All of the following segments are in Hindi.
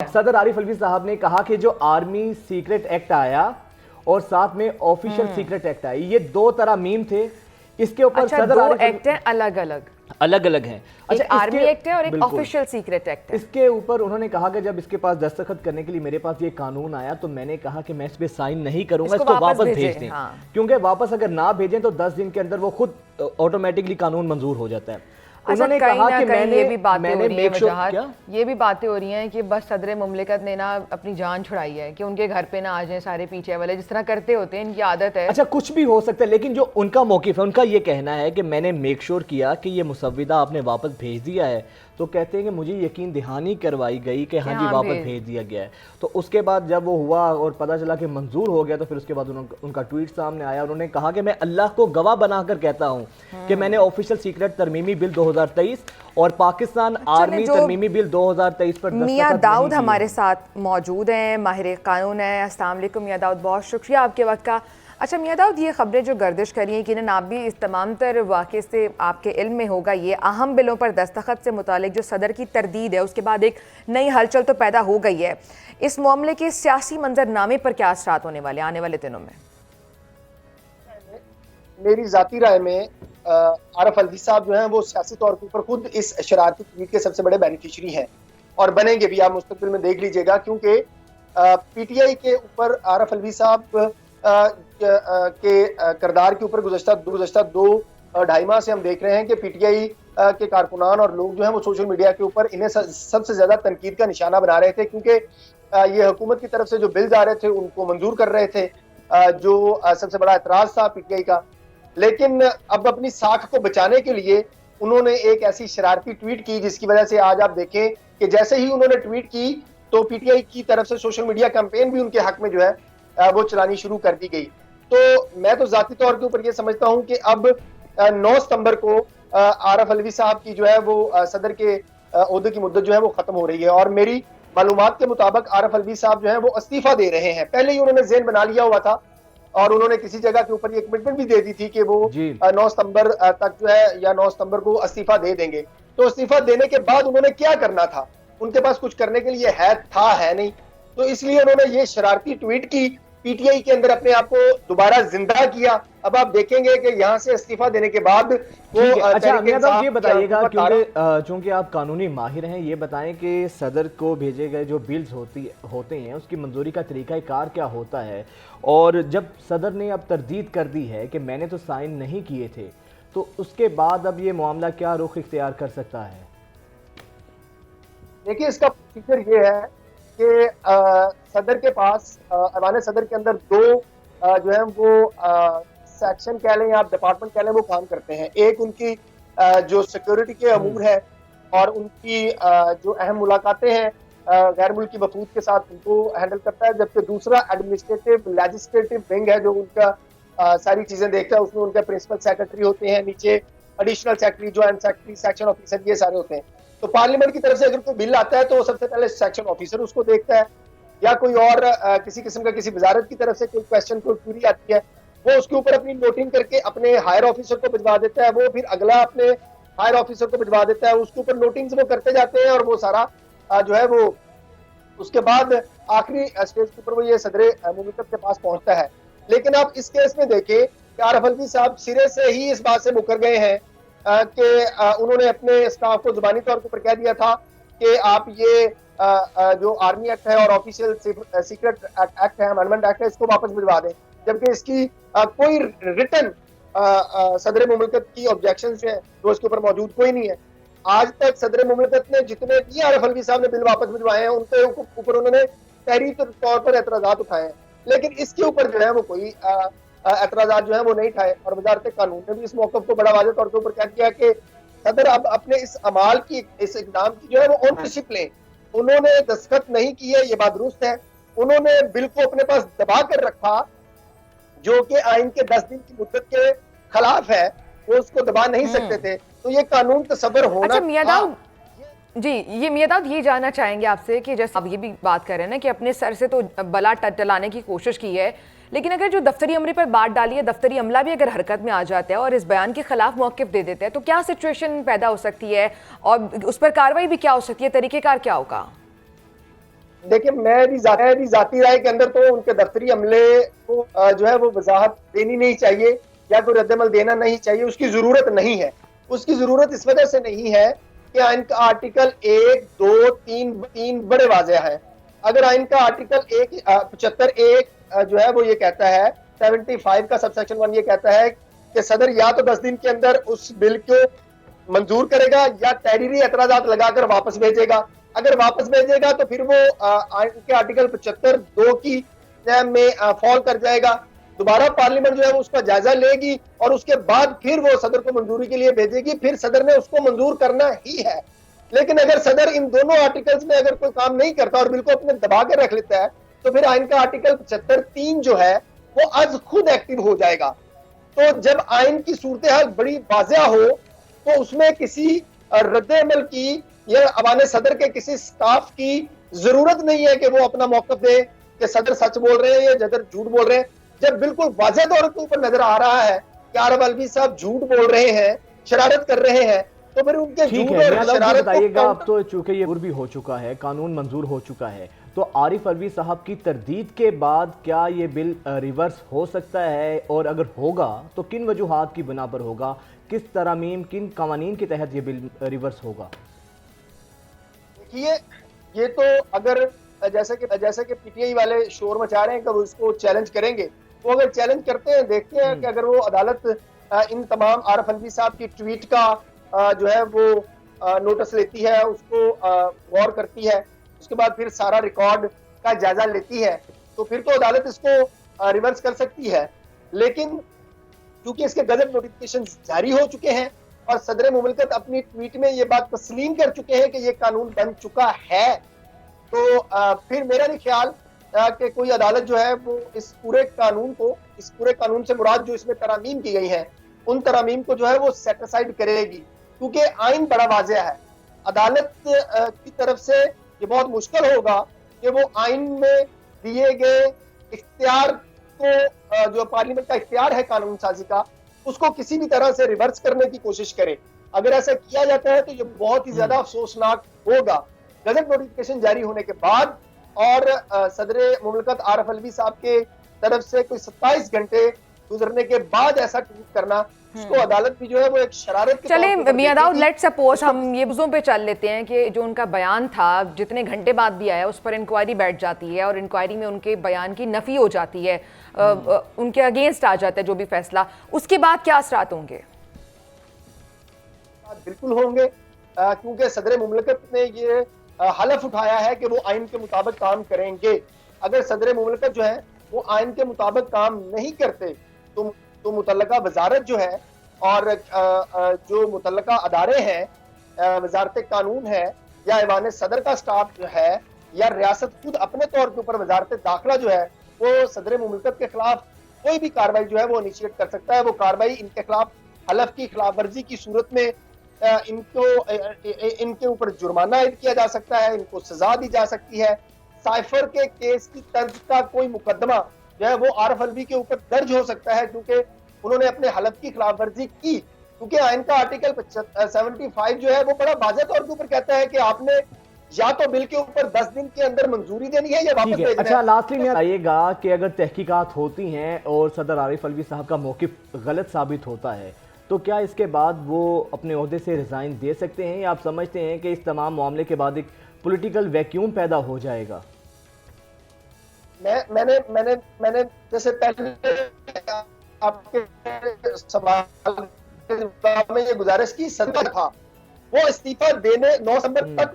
सदर आरिफ अलवी साहब ने कहा कि जो आर्मी सीक्रेट एक्ट आया और साथ में ऑफिशियल सीक्रेट एक्ट आई, ये दो तरह मीम थे। इसके ऊपर अच्छा, सदर दो एक्ट हैं अलग अलग हैं। अच्छा, आर्मी एक्ट है और एक ऑफिशियल सीक्रेट एक्ट है। इसके ऊपर उन्होंने कहा कि जब इसके पास दस्तखत करने के लिए मेरे पास ये कानून आया तो मैंने कहा कि मैं इस पे साइन नहीं करूंगा, इसको वापस भेज दें। क्योंकि वापस अगर ना भेजें तो 10 दिन के अंदर वो खुद ऑटोमेटिकली कानून मंजूर हो जाता है। उन्होंने कहा कि ये भी बातें हो रही हैं कि बस सदर मुमलिकत ने ना अपनी जान छुड़ाई है कि उनके घर पे ना आ जाए सारे पीछे वाले, जिस तरह करते होते हैं, इनकी आदत है। अच्छा, कुछ भी हो सकता है, लेकिन जो उनका मौकिफ है, उनका ये कहना है कि मैंने मेक श्योर किया कि ये मुसव्विदा आपने वापस भेज दिया है। तो कहते हैं कि मुझे यकीन दहानी करवाई गई कि हाँ जी वापस भेज दिया गया है। तो उसके बाद जब वो हुआ और पता चला कि मंजूर हो गया तो फिर उसके बाद उनका ट्वीट सामने आया। उन्होंने कहा कि मैं अल्लाह को गवाह बनाकर कहता हूँ कि मैंने ऑफिशियल सीक्रेट तरमीमी बिल 2023 और पाकिस्तान आर्मी तरमीमी बिल 2023 पर मियां दाऊद हमारे साथ मौजूद हैं, माहिर कानून है। अस्सलाम वालेकुम मियां दाऊद, बहुत शुक्रिया आपके वक्त का। अच्छा मियां दाऊद, ये खबरें जो गर्दिश करी हैं कि आप भी इस तमाम तर वाक़े से आपके इल्म में होगा, ये अहम बिलों पर दस्तखत से मुतालिक जो सदर की तरदीद है उसके बाद एक नई हलचल तो पैदा हो गई है। इस मामले के सियासी मंजरनामे पर क्या असरात होने वाले आने वाले दिनों में? मेरी ज़ाती राय में आरिफ अलवी साहब जो हैं वो सियासी तौर के ऊपर खुद इस शरारती ट्वीट के सबसे बड़े बेनिफिशरी हैं और बनेंगे भी। आप मुस्तकबिल में देख लीजिएगा, क्योंकि पीटीआई के ऊपर आरिफ अलवी साहब के किरदार के ऊपर गुज़श्ता 2-2.5 माह से हम देख रहे हैं कि पीटीआई के कारकुनान और लोग जो हैं वो सोशल मीडिया के ऊपर इन्हें सबसे ज़्यादा तनकीद का निशाना बना रहे थे, क्योंकि ये हुकूमत की तरफ से जो बिल्स आ रहे थे उनको मंजूर कर रहे थे, जो सबसे बड़ा एतराज़ था पीटीआई का। लेकिन अब अपनी साख को बचाने के लिए उन्होंने एक ऐसी शरारती ट्वीट की जिसकी वजह से आज आप देखें कि जैसे ही उन्होंने ट्वीट की तो पीटीआई की तरफ से सोशल मीडिया कैंपेन भी उनके हक में जो है वो चलानी शुरू कर दी गई। तो मैं तो जाती तौर के ऊपर ये समझता हूं कि अब 9 सितंबर को आरिफ अलवी साहब की जो है वो सदर के ओहदे की मुद्दत जो है वो खत्म हो रही है और मेरी मालूमात के मुताबिक आरिफ अलवी साहब जो है वो इस्तीफा दे रहे हैं। पहले ही उन्होंने ज़हन बना लिया हुआ था और उन्होंने किसी जगह के ऊपर ये कमिटमेंट भी दे दी थी कि वो 9 सितंबर तक जो है या 9 सितंबर को इस्तीफा दे देंगे। तो इस्तीफा देने के बाद उन्होंने क्या करना था, उनके पास कुछ करने के लिए है नहीं, तो इसलिए उन्होंने ये शरारती ट्वीट की, पीटीआई के अंदर अपने आप को दोबारा जिंदा किया। अब आप देखेंगे कि यहाँ से इस्तीफा देने के बाद वो अच्छा ये बताइएगा, क्योंकि आप कानूनी माहिर हैं, ये बताएं कि सदर को भेजे गए जो बिल्स होते हैं उसकी मंजूरी का तरीक़ाकार क्या होता है, और जब सदर ने अब तरदीद कर दी है कि मैंने तो साइन नहीं किए थे, तो उसके बाद अब ये मामला क्या रुख इख्तियार कर सकता है? देखिए, इसका प्रोसीजर ये है कि सदर के पास ऐवान सदर के अंदर 2 जो है वो सेक्शन कह लें या डिपार्टमेंट कह लें वो काम करते हैं। एक उनकी जो सिक्योरिटी के अमूर है और उनकी जो अहम मुलाकातें हैं गैर मुल्की वफूद के साथ उनको हैंडल करता है, जबकि दूसरा एडमिनिस्ट्रेटिव लेजिस्लेटिव विंग है जो उनका सारी चीजें देखता है। उसमें उनके प्रिंसिपल सेक्रेटरी होते हैं, नीचे additional secretary, joint secretary, section officer, ये सारे होते हैं। तो पार्लियामेंट की तरफ से अगर कोई बिल आता है तो सबसे पहले सेक्शन ऑफिसर उसको देखता है, या कोई और किसी किस्म का किसी वजारत की तरफ से कोई क्वेश्चन, कोई क्वेरी आती है, वो उसके ऊपर अपनी नोटिंग करके अपने हायर ऑफिसर को भिजवा देता है। वो फिर अगला अपने हायर ऑफिसर को भिजवा देता है, उसके ऊपर नोटिंग्स वो करते जाते हैं और वो सारा जो है वो उसके बाद आखिरी स्टेज के ऊपर वो ये सदर मुमलिकत के पास पहुंचता है। लेकिन आप इस केस में देखें कि आरिफ अलवी साहब सिरे से ही इस बात से मुकर गए हैं कि उन्होंने अपने स्टाफ को जुबानी तौर पर कह दिया था कि आप ये जो आर्मी एक्ट है और ऑफिशियल सीक्रेट एक्ट है, अमेंडमेंट एक्ट है, इसको वापस भिजवा दें, जबकि इसकी कोई रिटन सदर मुमलिकत की ऑब्जेक्शन जो है वो इसके ऊपर मौजूद कोई नहीं है। आज तक सदर मुमलिकत ने जितने भी आरिफ अलवी साहब ने बिल वापस भिजवाए हैं उनके ऊपर उन्होंने तहरीरी तौर पर एतराजात उठाए हैं, लेकिन इसके ऊपर जो है वो कोई एतराजात जो है वो नहीं उठाए। और वजारत कानून ने भी इस मौक़िफ़ को बड़ा वाज़ेह तौर के ऊपर क्या किया कि सदर अब अपने इस अमाल की, इस इक़दाम की जो है वो ओनरशिप लें। उन्होंने दस्तखत नहीं किए, ये बात दुरुस्त है, उन्होंने बिल को अपने पास दबा कर रखा जो कि आइन के 10 दिन की मुद्दत के खिलाफ है, वो उसको दबा नहीं सकते थे। तो ये कानून तसव्वुर होना। अच्छा मियां दाऊद जी, ये मियां दाऊद ये जानना चाहेंगे आपसे कि जैसे आप ये भी बात कर रहे हैं ना कि अपने सर से तो बला टलाने की कोशिश की है, लेकिन अगर जो दफ्तरी अमले पर बात डाली है, दफ्तरी अमला भी अगर हरकत में आ जाता है और इस बयान के खिलाफ मौक़िफ़ दे देते हैं, तो क्या सिचुएशन पैदा हो सकती है और उस पर कार्रवाई भी क्या हो सकती है, तरीक़ेकार क्या होगा? देखिए, मैं भी जाती राय के अंदर तो उनके दफ्तरी अमले को जो है वो वजाहत देनी नहीं चाहिए या कोई रद्दमल देना नहीं चाहिए, उसकी जरूरत नहीं है। उसकी जरूरत इस वजह से नहीं है कि आइन का आर्टिकल 1, 2, 3 बड़े वाज़ेह है। अगर आइन का आर्टिकल 75(1) जो है वो ये कहता है, 75 का सबसेक्शन 1 ये कहता है कि सदर या तो 10 दिन के अंदर उस बिल को मंजूर करेगा या तहरीरी एतराजात लगाकर वापस भेजेगा। अगर वापस भेजेगा तो फिर वो के आर्टिकल 75(2) की में फॉल कर जाएगा। दोबारा पार्लियामेंट जो है वो उसका जायजा लेगी और उसके बाद फिर वो सदर को मंजूरी के लिए भेजेगी, फिर सदर ने उसको मंजूर करना ही है। लेकिन अगर सदर इन दोनों आर्टिकल्स में अगर कोई काम नहीं करता और बिल को अपने दबा के रख लेता है, तो फिर आइन का आर्टिकल 75(3) जो है वो आज खुद एक्टिव हो जाएगा। तो जब आइन की सूरत हाल बड़ी वाज़ेह हो तो उसमें किसी रद्द अमल की या अवान सदर के किसी स्टाफ की जरूरत नहीं है कि वो अपना मौकफ दे कि सदर सच बोल रहे हैं या सदर झूठ बोल रहे हैं। जब बिल्कुल वाज़ेह तौर के ऊपर नजर आ रहा है कि आरफ अलवी साहब झूठ बोल रहे हैं, शरारत कर रहे हैं, तो फिर उनके ठीक झूठ है, और शरारत बताइएगा। अब तो चूंकि ये भी हो चुका है, कानून मंजूर हो चुका है, तो आरिफ अलवी साहब की तरदीद के बाद क्या ये बिल रिवर्स हो सकता है, और अगर होगा तो किन वजूहात की बिना पर होगा, किस तरमीम किन कवानीन के तहत ये बिल रिवर्स होगा? देखिए, ये तो अगर जैसे कि पीटीआई वाले शोर मचा रहे हैं कि वो इसको चैलेंज करेंगे, वो अगर चैलेंज करते हैं, देखते हैं कि अगर वो अदालत इन तमाम आरिफ अलवी साहब की ट्वीट का जो है वो नोटिस लेती है, उसको गौर करती है, उसके बाद फिर सारा रिकॉर्ड का जायजा लेती है, तो फिर तो अदालत इसको रिवर्स कर सकती है। लेकिन क्योंकि इसके गजब नोटिफिकेशन जारी हो चुके हैं और सदर मुमलकत अपनी ट्वीट में ये बात तस्लीम कर चुके हैं कि ये कानून बन चुका है, तो फिर मेरा नहीं ख्याल कि कोई अदालत जो है वो इस पूरे कानून से मुराद जो इसमें तरामीम की गई हैं, उन तरामीम को जो है वो सेटिसाइड करेगी, क्योंकि आइन बड़ा वाज़ेह है। अदालत की तरफ से ये बहुत मुश्किल होगा कि वो आइन में दिए गए इख्तियार को, जो पार्लियामेंट का इख्तियार है कानून साजी का, उसको किसी भी तरह से रिवर्स करने की कोशिश करे। अगर ऐसा किया जाता है तो ये बहुत ही ज्यादा अफसोसनाक होगा। गजट नोटिफिकेशन जारी होने के बाद और सदर मुमलकत आरिफ अलवी साहब के तरफ से कोई 27 घंटे गुजरने के बाद ऐसा ट्वीट करना, उसको अदालत भी जो है वो एक शरारत के चले तौर पर मियां दाऊद, देखेगी। लेट सपोज हम ये बुज़ों पे चल लेते हैं कि जो उनका बयान था जितने घंटे बाद भी आया उस पर इंक्वायरी बैठ जाती है और इंक्वायरी में उनके बयान की नफी हो जाती है, उनके अगेंस्ट आ जाता है जो भी फैसला, उसके बाद क्या असरात होंगे? बिल्कुल होंगे, क्योंकि सदर मुमलकत ने ये हलफ उठाया है कि वो आइन के मुताबिक काम करेंगे। अगर सदर मुमलकत जो है वो आइन के मुताबिक काम नहीं करते तो मुतल्लका वजारत जो है और जो मुतल्लका अदारे हैं, वजारत कानून है या ऐवान सदर का स्टाफ जो है या रियासत खुद अपने तौर के ऊपर वजारत दाखिला जो है वो सदर मुमलकत के खिलाफ कोई भी कार्रवाई जो है वो इनिशिएट कर सकता है। वो कार्रवाई इनके खिलाफ हलफ की खिलाफ वर्जी की सूरत में इनके ऊपर जुर्माना आयद किया जा सकता है, इनको सजा दी जा सकती है। साइफर के केस की तर्ज का कोई मुकदमा जो है वो आरिफ अलवी के ऊपर दर्ज हो सकता है, क्योंकि उन्होंने अपने हलफ की खिलाफ वर्जी की। क्योंकि आइन का आर्टिकल 75 जो है वो बड़ा वाज़ेह तौर के ऊपर कहता है कि आपने या तो बिल के ऊपर 10 दिन के अंदर मंजूरी देनी है या वापस भेजना है। अच्छा, लास्टली में आइएगा कि अगर तहकीकात होती हैं और सदर आरिफ अलवी साहब का मौक़िफ़ गलत साबित होता है, तो क्या इसके बाद वो अपने ओहदे से रिज़ाइन दे सकते हैं, या आप समझते हैं कि इस तमाम मामले के बाद एक पॉलिटिकल वैक्यूम पैदा हो जाएगा? मैंने जैसे पहले आपके सवाल में ये गुजारिश की, सदर था वो इस्तीफा देने 9 सितंबर तक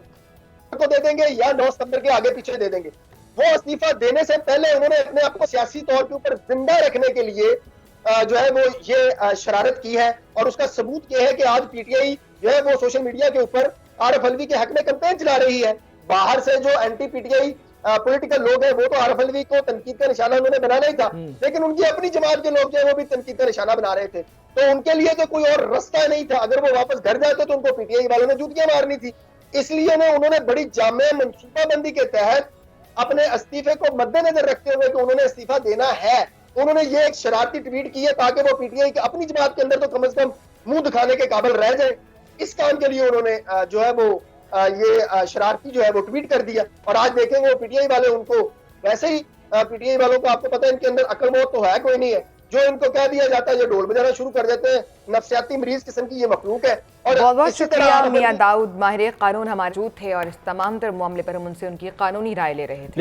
को दे देंगे या 9 सितंबर के आगे पीछे दे देंगे। वो इस्तीफा देने से पहले उन्होंने अपने आप को सियासी तौर के ऊपर जिंदा रखने के लिए जो है वो ये शरारत की है, और उसका सबूत ये है कि आज पीटीआई जो है वो सोशल मीडिया के ऊपर आरिफ अलवी के हक में कैंपेन चला रही है। बाहर से जो एंटी पीटीआई पॉलिटिकल लोग हैं वो तो आरिफ अलवी को तनकीद का निशाना उन्होंने बनाना ही था, लेकिन उनकी अपनी जमात के लोग जो है वो भी तनकीद का निशाना बना रहे थे, तो उनके लिए तो कोई और रास्ता नहीं था। अगर वो वापस घर जाते तो उनको पीटीआई वालों ने जूतियां मारनी थी। इसलिए उन्होंने बड़ी जामे मनसूबाबंदी के तहत अपने इस्तीफे को मद्देनजर रखते हुए कि उन्होंने इस्तीफा देना है, उन्होंने ये एक शरारती ट्वीट की है ताकि वो पीटीआई की अपनी जमात के अंदर तो कम से कम मुंह दिखाने के काबिल रह जाए। इस काम के लिए उन्होंने जो है वो ये शरारती जो है वो ट्वीट कर दिया, और आज देखेंगे वो पीटीआई वाले उनको वैसे ही, पीटीआई वालों को आपको पता है इनके अंदर अकल मौत तो है कोई नहीं है, जो इनको कह दिया जाता है जो ढोल बजाना शुरू कर देते हैं। नफ्सियाती मरीज किस्म की ये मखलूक है। और बहुत बहुत इसी शुक्रिया तरह मियां दाऊद, माहिर कानून हमारे मौजूद थे और इस तमाम तर मामले पर हम उनसे उनकी कानूनी राय ले रहे थे।